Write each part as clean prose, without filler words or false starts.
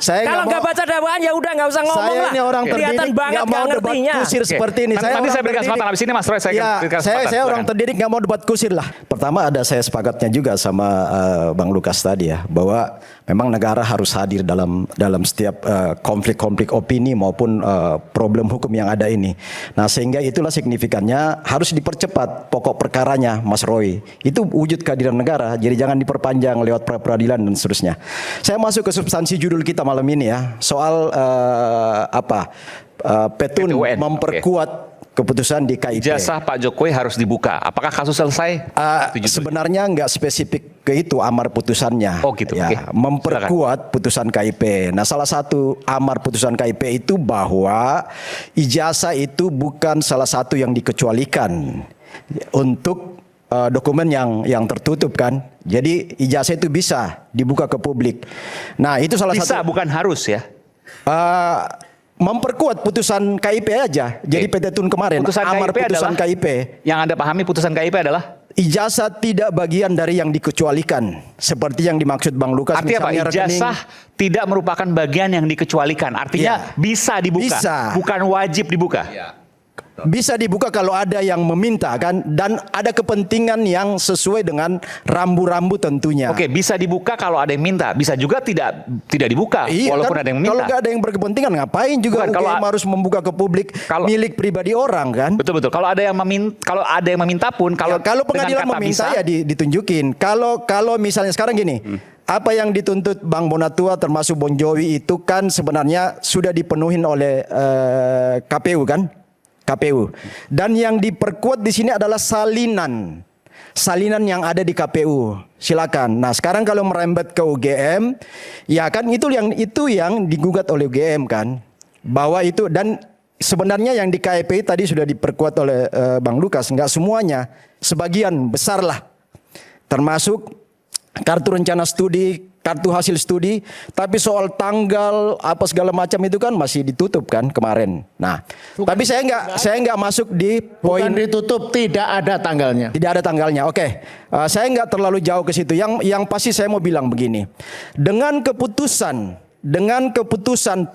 Kalau nggak baca dakwaan ya udah nggak usah ngomong lah. Saya ini orang Kelihatan terdidik, banget nggak mau debat ngertinya. kusir seperti ini. Nanti saya berikan kesempatan habis ini Mas Roy, Saya orang terdidik, nggak mau debat kusir lah. Pertama ada saya sepakatnya juga sama Bang Lukas tadi ya, bahwa memang negara harus hadir dalam setiap konflik-konflik opini maupun problem hukum yang ada ini. Nah sehingga itulah signifikannya harus dipercepat pokok perkaranya, Mas Roy. Itu wujud kehadiran negara. Jadi jangan diperpanjang lewat peradilan dan seterusnya. Saya masuk ke substansi judul kita malam ini ya, soal Petun memperkuat keputusan di KIP. Ijazah Pak Jokowi harus dibuka. Apakah kasus selesai? Sebenarnya nggak spesifik ke itu amar putusannya. Oh gitu. Ya, Oke. memperkuat putusan KIP. Nah, salah satu amar putusan KIP itu bahwa ijazah itu bukan salah satu yang dikecualikan untuk dokumen yang tertutup kan. Jadi ijazah itu bisa dibuka ke publik. Nah, itu salah satu. Bisa, bukan harus ya. Memperkuat putusan KIP aja. Jadi PT Tun kemarin amar putusan KIP. Yang Anda pahami putusan KIP adalah ijazah tidak bagian dari yang dikecualikan, seperti yang dimaksud Bang Lukas. Artinya misalnya apa? Ijazah tidak merupakan bagian yang dikecualikan. Artinya bisa dibuka, bukan wajib dibuka. Bisa dibuka kalau ada yang meminta kan, dan ada kepentingan yang sesuai dengan rambu-rambu tentunya. Oke, bisa dibuka kalau ada yang minta, bisa juga tidak dibuka walaupun kan, ada yang minta. Kalau nggak ada yang berkepentingan ngapain juga UGM harus membuka ke publik milik pribadi orang kan? Betul. Kalau ada yang meminta pun kalau pengadilan meminta ya ditunjukin. Kalau misalnya sekarang gini. Apa yang dituntut Bang Bonatua termasuk Bon Jovi itu kan sebenarnya sudah dipenuhi oleh KPU kan? KPU. Dan yang diperkuat di sini adalah salinan yang ada di KPU. Silakan. Nah, sekarang kalau merembet ke UGM, ya kan itu yang digugat oleh UGM kan. Bahwa itu, dan sebenarnya yang di KIP tadi sudah diperkuat oleh Bang Lukas, enggak semuanya, sebagian besar lah. Termasuk kartu rencana studi, kartu hasil studi, tapi soal tanggal apa segala macam itu kan masih ditutup kan kemarin. Nah, tapi saya nggak masuk di poin ditutup, tidak ada tanggalnya. Tidak ada tanggalnya. Oke, saya nggak terlalu jauh ke situ. Yang pasti saya mau bilang begini, dengan keputusan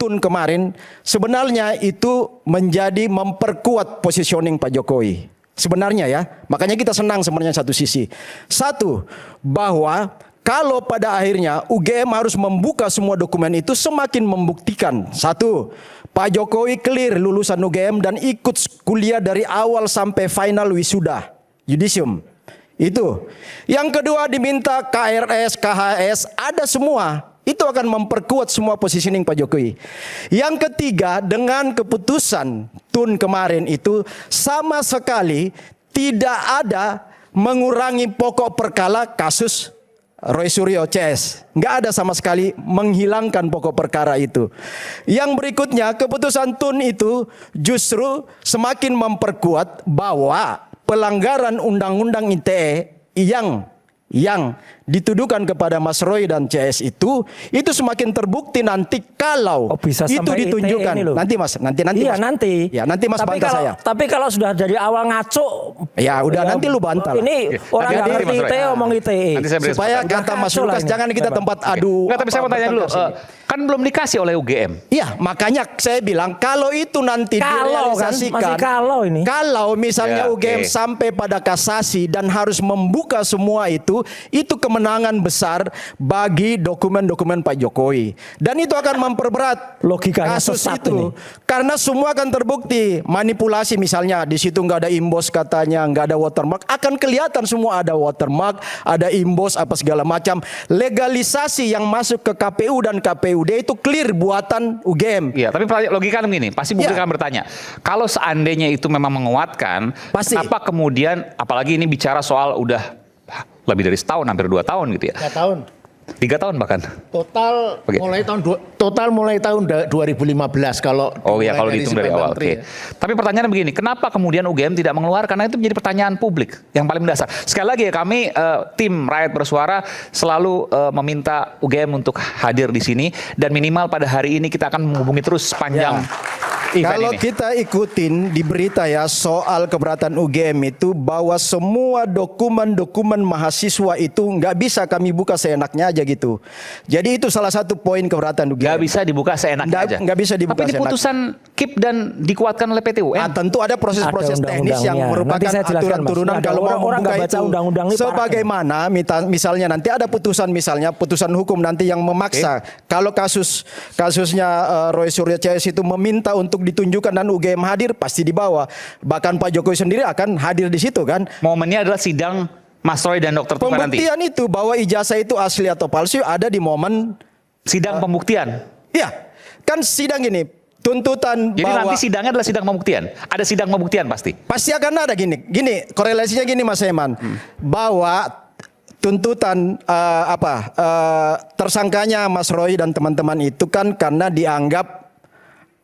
Tun kemarin sebenarnya itu menjadi memperkuat positioning Pak Jokowi. Sebenarnya ya, makanya kita senang sebenarnya satu sisi. Satu, bahwa kalau pada akhirnya UGM harus membuka semua dokumen itu semakin membuktikan. Satu, Pak Jokowi clear lulusan UGM dan ikut kuliah dari awal sampai final wisuda yudisium. Itu. Yang kedua diminta KRS, KHS, ada semua. Itu akan memperkuat semua positioning Pak Jokowi. Yang ketiga, dengan keputusan Tun kemarin itu sama sekali tidak ada mengurangi pokok perkara kasus Roy Suryo CS. Nggak ada sama sekali menghilangkan pokok perkara itu. Yang berikutnya, keputusan Tun itu justru semakin memperkuat bahwa pelanggaran Undang-Undang ITE yang dituduhkan kepada Mas Roy dan CS itu semakin terbukti nanti kalau itu ditunjukkan. Nanti Mas. Iya, nanti. Ya, nanti Mas bantah saya. Tapi kalau sudah dari awal ngaco, ya udah nanti lu bantah. Ini orang nggak ngerti ITE omong ITE. Supaya kata Mas Lukas jangan kita tempat adu. Nggak, tapi saya mau tanya dulu. Kan belum dikasih oleh UGM. Iya, makanya saya bilang kalau itu nanti direalisasikan. Kalau misalnya UGM sampai pada kasasi dan harus membuka semua itu kemenangan besar bagi dokumen-dokumen Pak Jokowi. Dan itu akan memperberat kasus itu. Karena semua akan terbukti. Manipulasi misalnya, di situ nggak ada imbos katanya, nggak ada watermark. Akan kelihatan semua ada watermark, ada imbos, apa segala macam. Legalisasi yang masuk ke KPU dan KPUD itu clear buatan UGM. Iya, tapi logika begini, pasti publik akan bertanya. Kalau seandainya itu memang menguatkan, kenapa kemudian, apalagi ini bicara soal udah lebih dari setahun, hampir 2 tahun gitu ya. 3 tahun. 3 tahun bahkan. Total mulai tahun 2015 kalau kalau dihitung dari awal. Oke. Tapi pertanyaannya begini, kenapa kemudian UGM tidak mengeluarkan? Karena itu menjadi pertanyaan publik yang paling mendasar. Sekali lagi ya, kami tim Rakyat Bersuara selalu meminta UGM untuk hadir di sini dan minimal pada hari ini kita akan menghubungi terus sepanjang event Kalau ini. kita ikutin di berita ya soal keberatan UGM itu bahwa semua dokumen-dokumen mahasiswa itu nggak bisa kami buka seenaknya aja gitu. Jadi itu salah satu poin keberatan UGM. Nggak bisa dibuka seenaknya aja. Nggak bisa dibuka Tapi ini seenak. putusan KIP dan dikuatkan oleh PT UN. Tentu ada proses-proses Ada teknis yang undang-undangnya. merupakan Nanti saya jelaskan, aturan Mas. turunan Ada kalau mau orang membuka nggak baca itu. undang-undang ini parah. Sebagaimana misalnya nanti ada putusan misalnya putusan hukum nanti yang memaksa kalau kasusnya Roy Suryo CS itu meminta untuk ditunjukkan dan UGM hadir pasti dibawa. Bahkan Pak Jokowi sendiri akan hadir di situ kan. Momennya adalah sidang Mas Roy dan Dr. Tifa nanti. Pembuktian itu bahwa ijazah itu asli atau palsu ada di momen Sidang pembuktian. ya kan sidang ini tuntutan Jadi bahwa nanti sidangnya adalah sidang pembuktian. Ada sidang pembuktian pasti. pasti akan ada gini korelasinya gini Mas Eman bahwa tuntutan tersangkanya Mas Roy dan teman-teman itu kan karena dianggap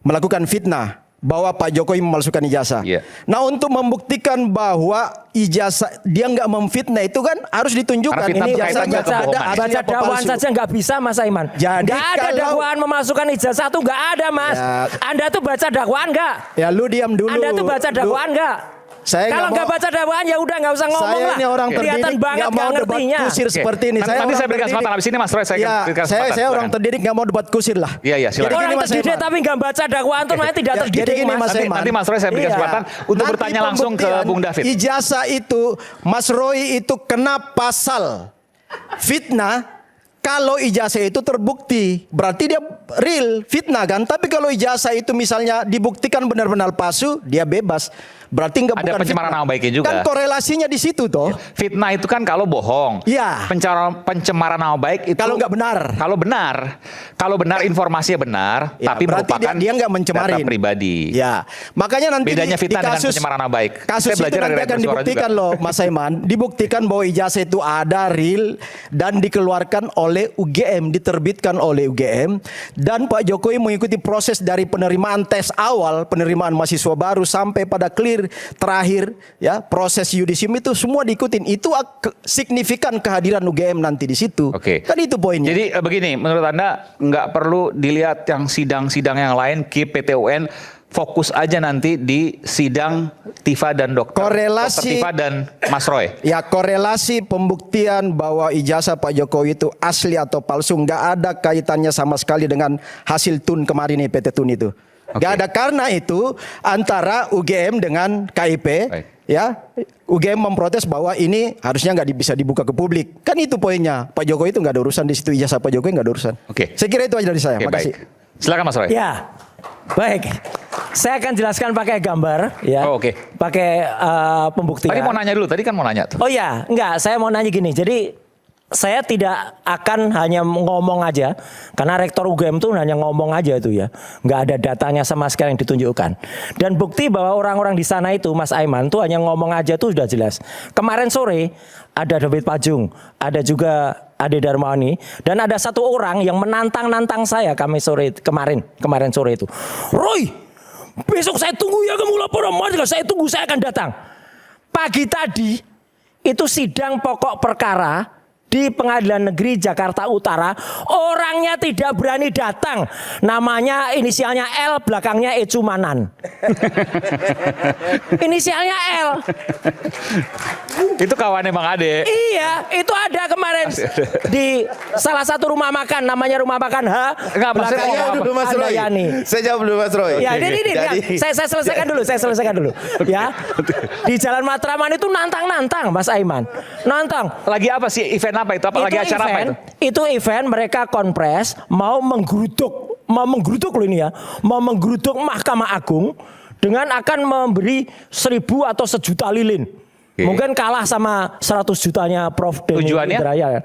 melakukan fitnah bahwa Pak Jokowi memalsukan ijazah. Iya. Nah untuk membuktikan bahwa ijazah dia nggak memfitnah itu kan harus ditunjukkan Karena fitnah ini berkaitan ijazahnya dengan kebohongan. ada asli Baca apa dakwaan palsu. saja nggak bisa Mas Aiman. Jadi Nggak ada kalau- dakwaan memasukkan ijazah tuh nggak ada Mas. Ya. Anda tuh baca dakwaan nggak? Ya lu diam dulu. Anda tuh baca Lu- dakwaan nggak? Saya Kalau nggak nggak mau- baca dakwaan ya udah nggak usah ngomong Saya lah. ini orang Kelihatan terdidik banget nggak mau nggak debat ngertinya. kusir Oke. seperti ini. Nanti saya orang berikan kesempatan terdidik. habis ini Mas Roy saya Ya, berikan saya kesempatan. orang terdidik nggak mau debat kusir lah. Iya, iya, silakan. Jadi Orang gini, Mas terdidik Eman. tapi nggak baca dakwaan tuh namanya tidak Ya, terdidik jadi gini, Mas. Mas Nanti, Eman. nanti Mas Roy saya berikan Iya. kesempatan untuk Nanti bertanya langsung ke pembuktian Bung David. Ijazah itu Mas Roy itu kena pasal fitnah. Kalau ijazah itu terbukti, berarti dia real fitnah kan. Tapi kalau ijazah itu misalnya dibuktikan benar-benar palsu, dia bebas. Berarti nggak Ada bukan pencemaran fitnah. nama baiknya juga. Kan korelasinya di situ toh. Fitnah itu kan kalau bohong. Iya. Pencemaran nama baik itu Kalau nggak benar. Kalau benar informasinya benar, Ya, tapi berarti merupakan dia nggak mencemarin. data pribadi. Ya, makanya nanti Bedanya di fitnah dengan kasus, pencemaran nama baik. Kasus Saya itu belajar nanti dari akan Red Suara dibuktikan juga. loh, Mas Aiman. Dibuktikan bahwa ijazah itu ada real dan dikeluarkan oleh UGM, diterbitkan oleh UGM, dan Pak Jokowi mengikuti proses dari penerimaan tes awal, penerimaan mahasiswa baru sampai pada clear terakhir, ya proses yudisium itu semua diikutin. Itu signifikan kehadiran UGM nanti di situ. Oke. Kan itu poinnya. Jadi begini, menurut Anda nggak perlu dilihat yang sidang-sidang yang lain, KIP, PT UN, fokus aja nanti di sidang Tifa dan Dr. Korelasi- Tifa dan Mas Roy. Ya korelasi pembuktian bahwa ijazah Pak Jokowi itu asli atau palsu nggak ada kaitannya sama sekali dengan hasil TUN kemarin nih PT TUN itu. Nggak Oke. ada, karena itu antara UGM dengan KIP. Baik. Ya, UGM memprotes bahwa ini harusnya nggak bisa dibuka ke publik. Kan itu poinnya. Pak Jokowi itu nggak ada urusan di situ, ijazah Pak Jokowi nggak ada urusan. Oke. Saya kira itu aja dari saya. Oke, Makasih. baik. Silakan Mas Roy. Ya, baik. Saya akan jelaskan pakai gambar, ya. Oh, oke. Pakai pembuktian. Tadi mau nanya dulu, tadi kan mau nanya tuh. Oh ya, enggak. Saya mau nanya gini. Jadi saya tidak akan hanya ngomong aja, karena rektor UGM tuh hanya ngomong aja itu ya, nggak ada datanya sama sekali yang ditunjukkan. Dan bukti bahwa orang-orang di sana itu, Mas Aiman tuh hanya ngomong aja tuh sudah jelas. Kemarin sore ada David Pajung, ada juga Ade Darmawani, dan ada satu orang yang menantang-nantang saya kemarin sore itu. Roy, besok saya tunggu ya kamu laporan, saya tunggu, saya akan datang. Pagi tadi itu sidang pokok perkara di Pengadilan Negeri Jakarta Utara, orangnya tidak berani datang. Namanya inisialnya L, belakangnya Ecumanan. Inisialnya L. Itu kawannya Bang Ade. Iya, itu ada kemarin di salah satu rumah makan, namanya rumah makan H. Enggak, maksudnya belakangnya ngomong apa? dulu Mas Roy. Andayani. Saya jawab dulu Mas Roy. Ya, ini Jadi- saya selesaikan dulu, Ya, di Jalan Matraman itu nantang-nantang, Mas Aiman, nantang. Lagi apa sih? Event apa itu? Apa lagi acara apa itu? Itu event mereka konpres mau menggeruduk loh ini ya, mau menggeruduk Mahkamah Agung dengan akan memberi 1.000 atau 1.000.000 lilin. Oke. Mungkin kalah sama 100 jutanya Prof. Denny Tujuannya? Indrayana.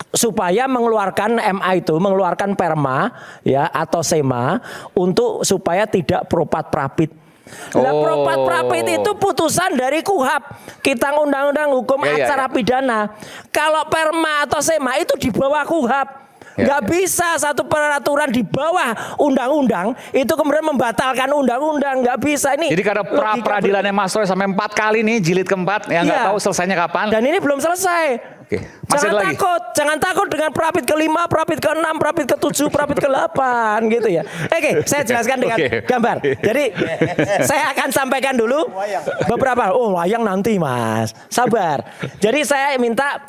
Supaya mengeluarkan MA itu, mengeluarkan perma ya atau SEMA untuk supaya tidak propat prapit. Lah Oh. propat prapit itu putusan dari KUHAP, Kitab Undang-Undang Hukum Ya, ya, Acara ya. Pidana. Kalau perma atau SEMA itu di bawah KUHAP. Ya, Nggak bisa satu peraturan di bawah undang-undang itu kemudian membatalkan undang-undang, nggak bisa ini. Jadi karena logika peradilannya Mas Roy sampai 4 kali nih, jilid keempat, yang nggak Iya. tahu selesainya kapan. Dan ini belum selesai. Oke. Masih ada lagi? Jangan takut dengan Prapit ke-5, Prapit ke-6, Prapit ke-7, Prapit ke-8 gitu ya. Oke, saya jelaskan dengan gambar. Jadi saya akan sampaikan dulu beberapa. Oh, wayang nanti, Mas. Sabar. Jadi saya minta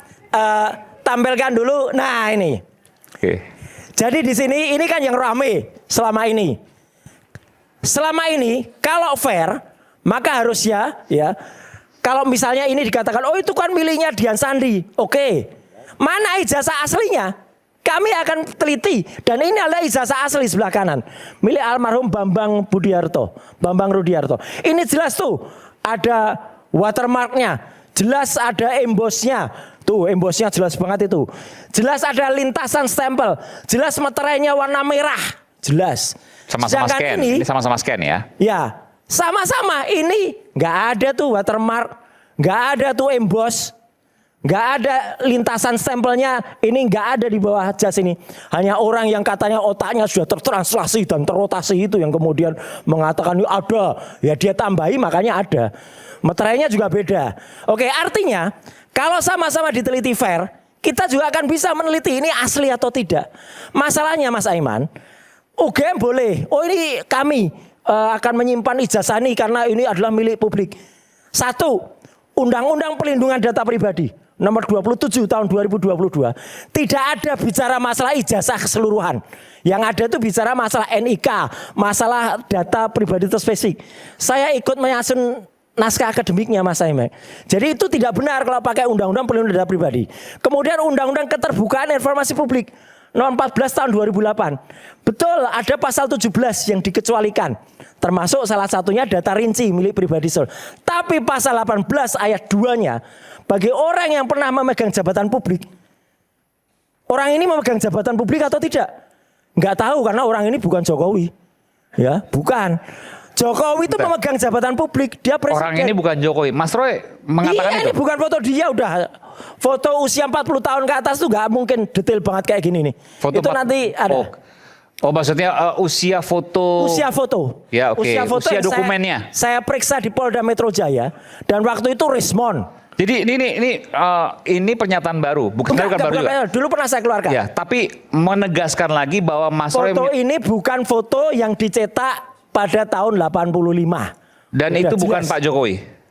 tampilkan dulu. Nah, ini. Oke. Jadi di sini ini kan yang rame selama ini. Selama ini kalau fair maka harusnya ya kalau misalnya ini dikatakan oh itu kan miliknya Dian Sandi. Oke. Mana ijazah aslinya? Kami akan teliti dan ini adalah ijazah asli sebelah kanan milik almarhum Bambang Rudiarto. Ini jelas tuh ada watermarknya, jelas ada embossnya. Tuh embossnya jelas banget itu. Jelas ada lintasan stempel, jelas meterainya warna merah, jelas. Sama-sama scan. Ini sama-sama scan ya? Ya, sama-sama. Ini nggak ada tuh watermark, nggak ada tuh emboss, nggak ada lintasan stempelnya. Ini nggak ada di bawah jas ini. Hanya orang yang katanya otaknya sudah tertranslasi dan terrotasi itu yang kemudian mengatakan ini ada. Ya dia tambahi makanya ada. Meterainya juga beda. Oke, artinya kalau sama-sama diteliti fair, kita juga akan bisa meneliti ini asli atau tidak. Masalahnya Mas Aiman, UGM boleh. Oh ini kami akan menyimpan ijazah ini karena ini adalah milik publik. 1. Undang-Undang Perlindungan Data Pribadi nomor 27 tahun 2022 tidak ada bicara masalah ijazah keseluruhan. Yang ada itu bicara masalah NIK, masalah data pribadi terspesifik. Saya ikut menyusun naskah akademiknya Mas Aiman. Jadi itu tidak benar kalau pakai Undang-Undang Perlindungan Data Pribadi. Kemudian Undang-Undang Keterbukaan Informasi Publik nomor 14 tahun 2008. Betul ada pasal 17 yang dikecualikan. Termasuk salah satunya data rinci milik pribadi sendiri. Tapi pasal 18 ayat 2-nya bagi orang yang pernah memegang jabatan publik. Orang ini memegang jabatan publik atau tidak? Enggak tahu karena orang ini bukan Jokowi. Ya, bukan. Jokowi itu memegang jabatan publik, dia presiden. Orang ini bukan Jokowi. Mas Roy mengatakan iya, itu. ini bukan foto dia udah. Foto usia 40 tahun ke atas tuh gak mungkin detail banget kayak gini nih. Foto itu nanti ada. Oh maksudnya usia foto. Usia foto. Ya oke. Usia dokumennya. Saya periksa di Polda Metro Jaya dan waktu itu Rismon. Jadi ini pernyataan baru, bukan baru juga. Dulu pernah saya keluarkan. Ya, tapi menegaskan lagi bahwa Mas Roy foto ini bukan foto yang dicetak pada tahun 85. Dan ya, itu bukan Pak Jokowi.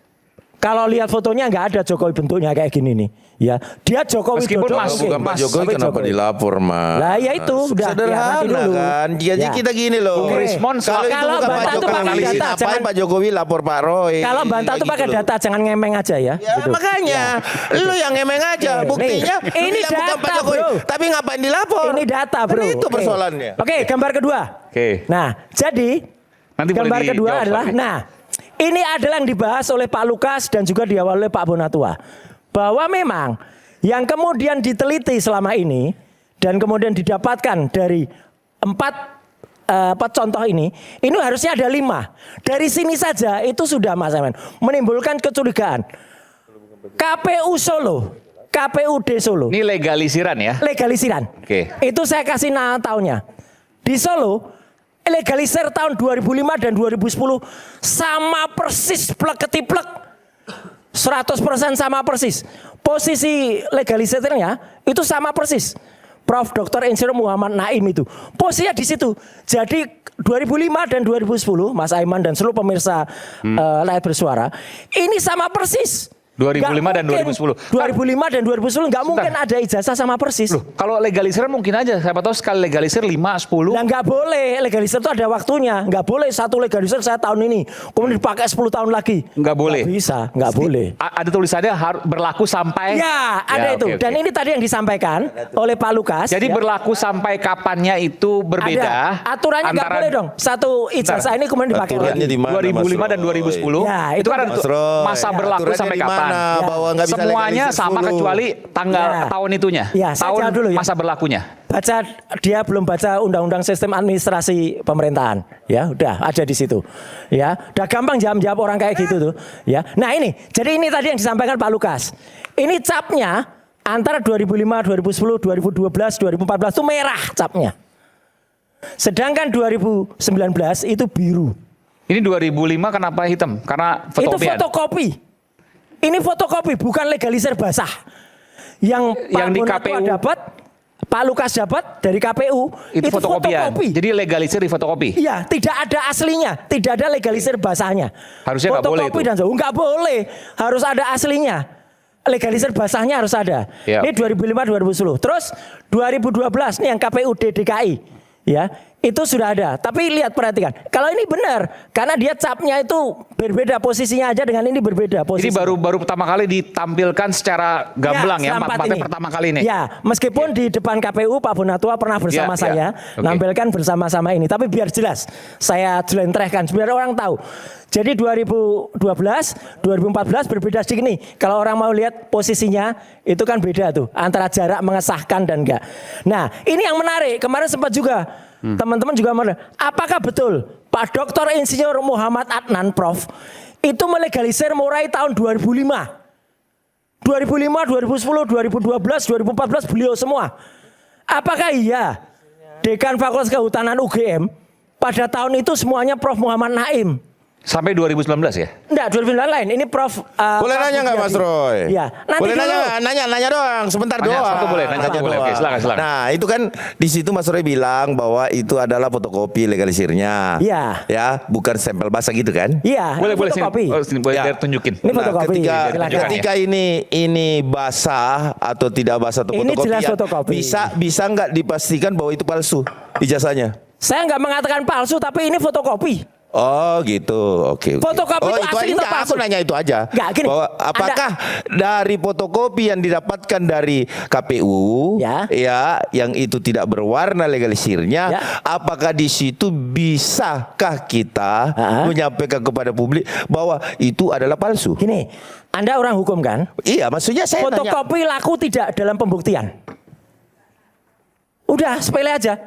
Kalau lihat fotonya nggak ada Jokowi bentuknya kayak gini nih. Ya, dia Jokowi meskipun bukan Pak Jokowi kenapa dilapor, Mas? Lah ya itu udah sederhana kan. Jadi kita gini loh. Kalau bantah itu pakai data, jangan Pak Jokowi lapor Pak Roy. Kalau bantah itu pakai data, jangan ngemeng aja ya. Gitu. Makanya, lu yang ngemeng aja. Buktinya ini data, Pak Jokowi, bro. tapi ngapain dilapor? Ini data, bro. Itu persoalannya. Oke, gambar kedua. Oke. Nah, jadi nanti gambar kedua adalah, ini adalah yang dibahas oleh Pak Lukas dan juga diawali oleh Pak Bonatua. Bahwa memang yang kemudian diteliti selama ini dan kemudian didapatkan dari 4 contoh ini harusnya ada 5. Dari sini saja itu sudah Mas Aiman menimbulkan kecurigaan. KPU Solo, KPUD Solo. Ini legalisiran ya? Legalisiran. Oke. Itu saya kasih tahunnya. Di Solo legalisir tahun 2005 dan 2010 sama persis plek ketiplek 100% sama persis. Posisi legalisirnya itu sama persis. Prof. Dr. Insinyur Muhammad Naim itu posisinya di situ. Jadi 2005 dan 2010 Mas Aiman dan seluruh pemirsa Layar Bersuara ini sama persis. 2005 dan 2010. 2005 dan 2010 nggak mungkin ada ijazah sama persis. Loh, kalau legalisir mungkin aja. Siapa tahu sekali legalisir 5, 10. Nah nggak boleh. Legalisir itu ada waktunya. Nggak boleh satu legalisir saya tahun ini. Kemudian dipakai 10 tahun lagi. Nggak boleh. Nggak bisa. Nggak boleh. Ada tulisannya harus berlaku sampai. Ya ada itu. Okay. Dan ini tadi yang disampaikan oleh Pak Lukas. Jadi berlaku sampai kapannya itu berbeda. Ada. Aturannya nggak boleh dong. Satu ijazah ini kemudian dipakai lagi. 2005 dan 2010. Ya, itu kan masa berlaku sampai kapan? Ya. Bahwa nggak bisa semuanya sama kecuali tanggal tahun itunya. Ya, tahun dulu ya. masa berlakunya. Dia belum baca Undang-Undang Sistem Administrasi Pemerintahan. Ya, udah ada di situ. Ya, udah gampang jawab orang kayak gitu tuh. Ya. Nah, jadi ini tadi yang disampaikan Pak Lukas. Ini capnya antara 2005, 2010, 2012, 2014 itu merah capnya. Sedangkan 2019 itu biru. Ini 2005 kenapa hitam? Karena fotokopian. Itu fotokopi. Ini fotokopi bukan legalisir basah. Yang Pak Yang di Bonatua KPU dapat, Pak Lukas dapat dari KPU itu fotokopian. fotokopi. Jadi legalisir di fotokopi. Iya, tidak ada aslinya, tidak ada legalisir basahnya. Harusnya nggak boleh Fotokopi itu. dan nggak boleh, harus ada aslinya. Legalisir basahnya harus ada. Ya. Ini 2005-2010. Terus 2012 nih yang KPUD DKI, ya itu sudah ada. Tapi lihat perhatikan, kalau ini benar, karena dia capnya itu berbeda posisinya aja dengan ini berbeda posisi. Ini baru pertama kali ditampilkan secara gamblang ya, setelah empatnya ini. pertama kali ini. Ya, meskipun di depan KPU Pak Bonatua pernah bersama Ya, saya ya. Oke. nampilkan bersama-sama ini. Tapi biar jelas, saya jelentrehkan biar orang tahu. Jadi 2012, 2014 berbeda sedikit nih. Kalau orang mau lihat posisinya itu kan beda tuh antara jarak mengesahkan dan enggak. Nah, ini yang menarik. Kemarin sempat juga teman-teman juga mau. Apakah betul Pak Dr. Insinyur Muhammad Adnan Prof itu melegalisir mulai tahun 2005? 2005, 2010, 2012, 2014 beliau semua. Apakah iya Dekan Fakultas Kehutanan UGM pada tahun itu semuanya Prof Muhammad Naim? Sampai 2019 ya? Enggak, 2009 lain. Ini Prof. Boleh Pak nanya nggak Budiati. Mas Roy? Iya. Nanti Boleh dulu. nanya nggak? Nanya doang, sebentar Nanya doang. satu boleh, nanya satu boleh. Oke, silakan, silakan. Nah, itu kan di situ Mas Roy bilang bahwa itu adalah fotokopi legalisirnya. Iya. Ya, bukan stempel basah gitu kan? Iya. Boleh, boleh sini. fotokopi. Oh, sini boleh Ya. biar tunjukin. Ini fotokopi. Silakan. ketika ini basah atau tidak basah atau Ini fotokopi, jelas fotokopi. bisa nggak dipastikan bahwa itu palsu ijazahnya? Saya nggak mengatakan palsu, tapi ini fotokopi. Oh gitu, oke. Fotokopi itu asli atau palsu? Aku nanya itu aja. Nggak, gini, Bahwa apakah dari fotokopi yang didapatkan dari KPU, Ya. yang itu tidak berwarna legalisirnya, Ya. apakah di situ bisakah kita menyampaikan kepada publik bahwa itu adalah palsu? Gini, Anda orang hukum kan? Iya, maksudnya saya nanya. Fotokopi laku tidak dalam pembuktian. Udah, sepele aja.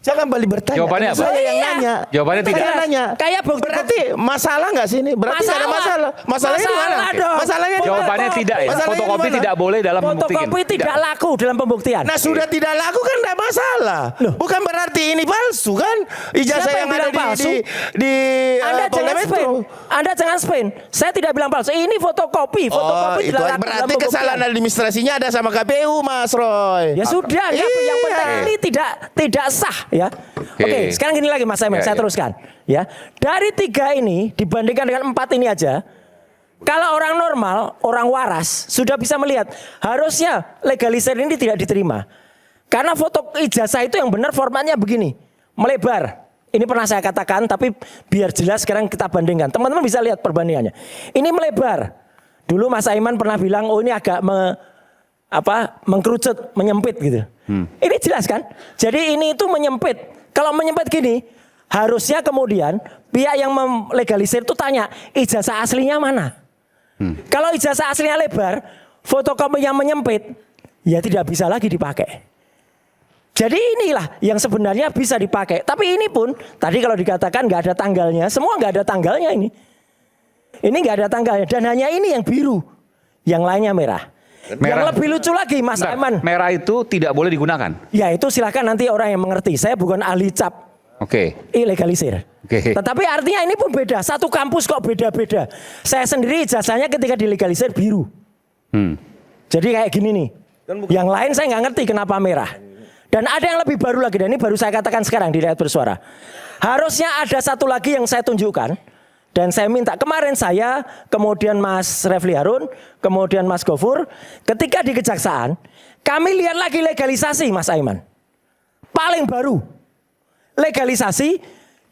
Jangan balik bertanya. Jawabannya apa? Saya yang Iya. nanya. Jawabannya tidak. Saya nanya. Kayak bukti- Berarti masalah nggak sih ini? Berarti nggak ada masalah. Masalahnya di mana? Masalah dong. Masalahnya di mana? Jawabannya tidak ya. Masalahnya Fotokopi di mana? tidak boleh dalam membuktikan. Fotokopi tidak laku dalam pembuktian. Nah sudah tidak laku kan tidak masalah. Loh. Bukan berarti ini palsu kan? Ijazah Siapa yang yang ada bilang palsu? di Anda Polda jangan Metro. spin. Anda jangan spin. Saya tidak bilang palsu. Ini fotokopi. Fotokopi itu tidak laku dalam berarti pembuktian. kesalahan administrasinya ada sama KPU, Mas Roy. Ya sudah, ya, yang Iya. penting ini tidak sah ya. Oke, sekarang gini lagi Mas Simon, saya teruskan ya. Dari 3 ini dibandingkan dengan 4 ini aja, kalau orang normal, orang waras sudah bisa melihat harusnya legalisir ini tidak diterima. Karena foto ijazah itu yang benar formatnya begini, melebar. Ini pernah saya katakan, tapi biar jelas sekarang kita bandingkan. Teman-teman bisa lihat perbandingannya. Ini melebar. Dulu Mas Aiman pernah bilang, oh ini agak mengkerucut, menyempit gitu. Ini jelas kan? Jadi ini itu menyempit. Kalau menyempit gini, harusnya kemudian pihak yang melegalisir itu tanya, ijazah aslinya mana? Kalau ijazah aslinya lebar, fotokopi yang menyempit, ya tidak bisa lagi dipakai. Jadi inilah yang sebenarnya bisa dipakai. Tapi ini pun, tadi kalau dikatakan nggak ada tanggalnya, semua nggak ada tanggalnya ini. Ini nggak ada tanggalnya, dan hanya ini yang biru, yang lainnya merah. Yang lebih lucu lagi Mas Bentar, Aiman. merah itu tidak boleh digunakan. Ya itu silakan nanti orang yang mengerti. Saya bukan ahli cap Oke. ilegalisir. Oke. Tetapi artinya ini pun beda. Satu kampus kok beda-beda. Saya sendiri ijazahnya ketika dilegalisir biru. Jadi kayak gini nih. Yang lain saya nggak ngerti kenapa merah. Dan ada yang lebih baru lagi. Dan ini baru saya katakan sekarang di Rakyat Bersuara. Harusnya ada satu lagi yang saya tunjukkan. Dan saya minta kemarin saya, kemudian Mas Refli Harun, kemudian Mas Gofur, ketika di Kejaksaan, kami lihat lagi legalisasi Mas Aiman. Paling baru. Legalisasi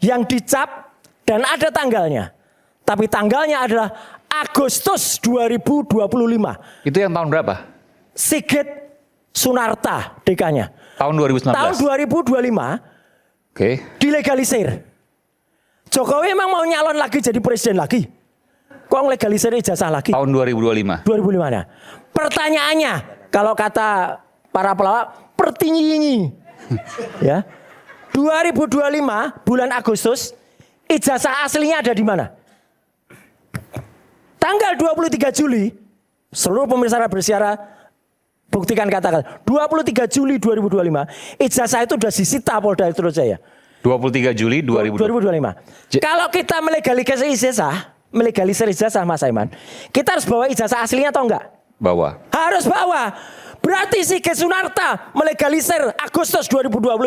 yang dicap dan ada tanggalnya. Tapi tanggalnya adalah Agustus 2025. Itu yang tahun berapa? Sigit Sunarta DK-nya. Tahun 2019. Tahun 2025 Oke. dilegalisir. Jokowi emang mau nyalon lagi jadi presiden lagi? Kok legalisir ijazah lagi? Tahun 2025. 2005 nah. Pertanyaannya, kalau kata para pelawak, pertinyi. Ya. 2025 bulan Agustus, ijazah aslinya ada di mana? Tanggal 23 Juli, seluruh pemirsa bersiara buktikan kata-kata. 23 Juli 2025, ijazah itu sudah disita Polda Metro Jaya. 23 Juli 2025. Kalau kita melegalisir ijazah Mas Aiman, kita harus bawa ijazah aslinya atau enggak? Bawa. Harus bawa. Berarti si Sunarta melegalisir Agustus 2025.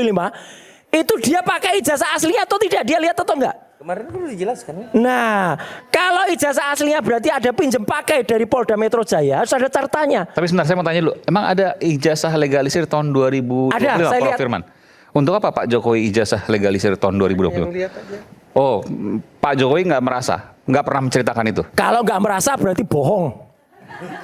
Itu dia pakai ijazah aslinya atau tidak? Dia lihat atau enggak? Kemarin kan udah dijelaskan. Nah, kalau ijazah aslinya berarti ada pinjem pakai dari Polda Metro Jaya, harus ada catatannya. Tapi sebentar saya mau tanya dulu, emang ada ijazah legalisir tahun 2025 Ada, saya Prof. lihat. Firman? Untuk apa Pak Jokowi ijazah legalisir tahun 2020? Oh, Pak Jokowi nggak merasa, nggak pernah menceritakan itu. Kalau nggak merasa berarti bohong.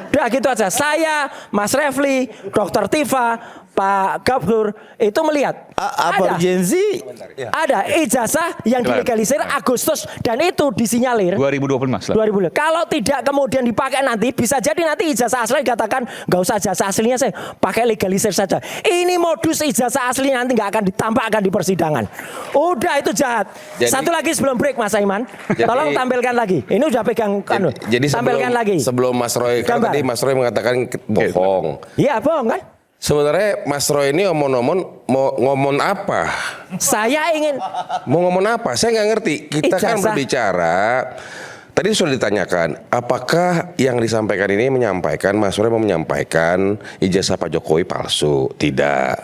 Udah gitu aja. Saya, Mas Refli, Dr. Tifa, Pak Gabdur itu melihat Apa urgensi? ada ijazah yang dilegalisir Agustus dan itu disinyalir 2025. 2000. Kalau tidak kemudian dipakai nanti, bisa jadi nanti ijazah asli dikatakan nggak usah ijazah aslinya, saya pakai legalisir saja. Ini modus ijazah asli nanti nggak akan ditampakkan di persidangan. Udah itu jahat. Satu lagi sebelum break Mas Aiman, tolong tampilkan lagi. Ini udah pegang kanu. Jadi Tampilkan lagi. sebelum Mas Roy, kan Gambar. tadi Mas Roy mengatakan bohong. Iya bohong kan? Sebenarnya Mas Roy ini omong-omong mau ngomong apa? Saya ingin Mau ngomong apa? Saya nggak ngerti. Kita kan Ijazah. berbicara. Tadi sudah ditanyakan, apakah yang disampaikan ini menyampaikan Mas Roy mau menyampaikan ijazah Pak Jokowi palsu? Tidak.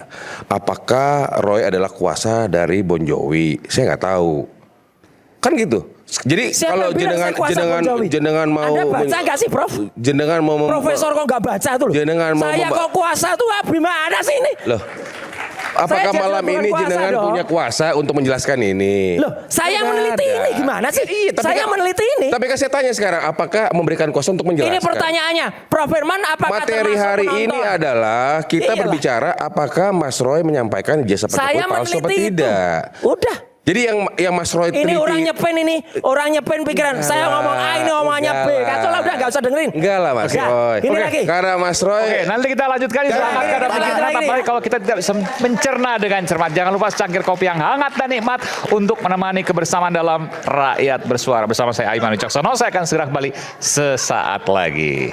Apakah Roy adalah kuasa dari Bon Jovi? Saya nggak tahu. Kan gitu. Jadi Siapa kalau yang bilang saya kuasa Bon Jovi? jenengan mau Anda baca nggak sih Prof? jenengan mau Profesor kok nggak baca tuh loh. Jenengan mau Saya kok kuasa tuh gimana sih ini? Loh, apakah Saya malam bukan ini kuasa jenengan dong. punya kuasa untuk menjelaskan ini? Loh, saya Nggak meneliti ada. ini gimana sih? Iya, tapi Saya kan- meneliti ini. Tapi kan saya tanya sekarang, apakah memberikan kuasa untuk menjelaskan? Ini pertanyaannya, Prof Firman apakah Materi termasuk hari penonton? ini adalah kita Iyalah. berbicara apakah Mas Roy menyampaikan ijazah Pak Saya Jokowi palsu apa meneliti itu. tidak? Udah. Jadi yang Mas Roy Ini teliti, orang nyepen ini, orang nyepen pikiran. Saya ngomong A, ini omongannya B. Kacau lah, udah nggak usah dengerin. Enggak lah Mas Udah, Roy. ini lagi. Karena Mas Roy Oke, nanti kita lanjutkan istirahat karena kita penyakit lanjutkan lagi. apalagi kalau kita tidak bisa mencerna dengan cermat. Jangan lupa secangkir kopi yang hangat dan nikmat untuk menemani kebersamaan dalam Rakyat Bersuara. Bersama saya Aiman Wicaksono, saya akan segera kembali sesaat lagi.